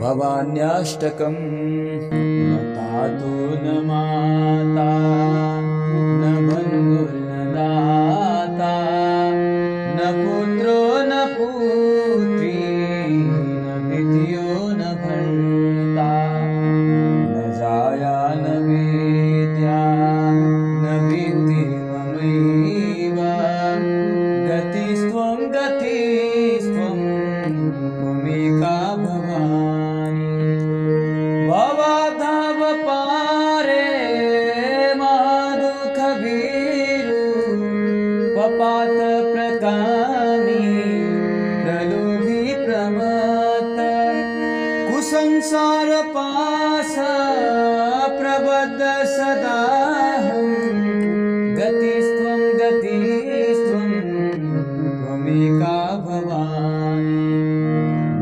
भवान्याष्टकं न तातो न माता न बन्धुर्न दाता न पुत्रो न पुत्री न विद्यो न भर्ता न जाया न विद्या न विद्धिर्ममैव गतिस्त्वं गतिस्त्वं त्वमेका भवानी भवाब्धाव पारे महादुःखभीरु पपात प्रकामी प्रलोभी प्रमत्त कुसंसार पास प्रबद्ध सदाहं गतिस्त्वं गतिस्त्वं त्वमेका भवानी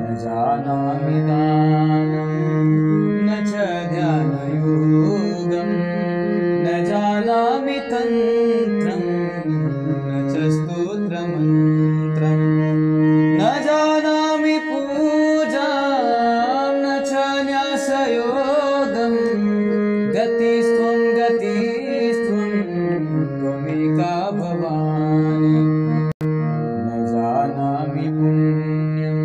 न जानामि दानं न च ध्यानयोगं न जानामि तन्त्रं न च स्तोत्रमन्त्रं न जानामि पूजां न च न्यासयोगं गतिस्त्वं गतिस्त्वं त्वमेका भवानी न जानामि पुण्यं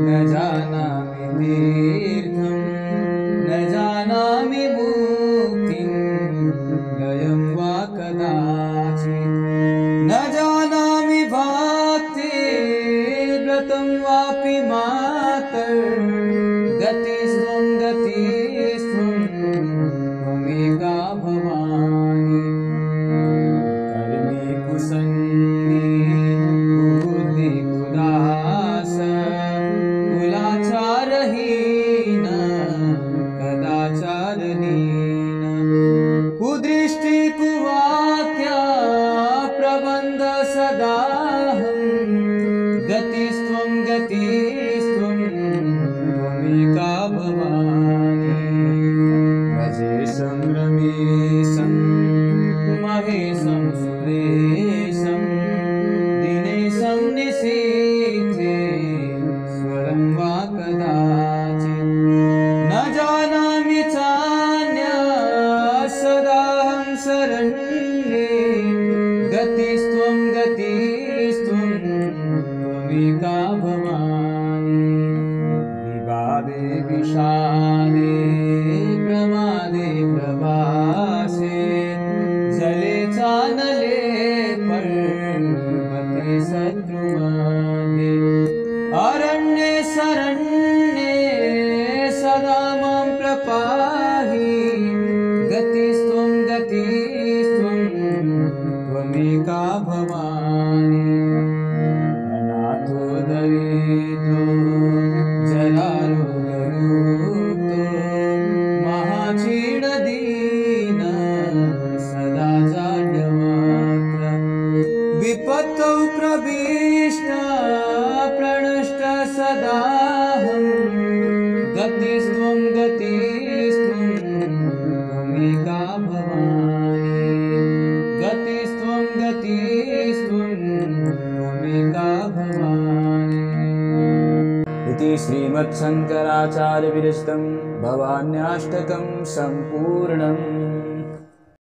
न जानामि तीर्थं न जानामि मुक्तिं लयं वा कदाचित् न जानामि भक्तिव्रतं वापि मातर् गतिस्त्वं गतिस्त्वं त्वमेका भवानी कर्मे कुसङ्गी बुद्धि कुदास कुलाचारहीन कदाचारहीन कुदृष्टि कुवाक्या प्रबन्ध सदाहं गतिस्त्वं गतिस्त्वं त्वमेका भवानी रजेशं रमेशं महेशं सुरेशं दिनेशं निशीथे स्वरं वा कदाचित् न जानामि चान्या सदाहं शरण्ये गतिस्त्वं गतिस्त्वं त्वमेका भवानी विवादे विषादे प्रमादे प्रवासे जले चानले पर्वते शत्रुमध्ये अरण्ये शरण्ये सदा मां प्रपाहि गतिस्त्वं गतिस्त्वं त्वमेका भवानी अनाथो दरिद्रो जरारोगयुक्तो महाक्षीणदीन सदा जाड्यमात्र विपत्तौ प्रविष्ट प्रणष्ट सदाहं गतिस्त्वं गतिस्त्वं त्वमेका भवानी गतिस्त्वं गतिस्त्वं त्वमेका भवानी इति श्रीमत्शङ्कराचार्यविरचितं भवान्याष्टकं सम्पूर्णम्।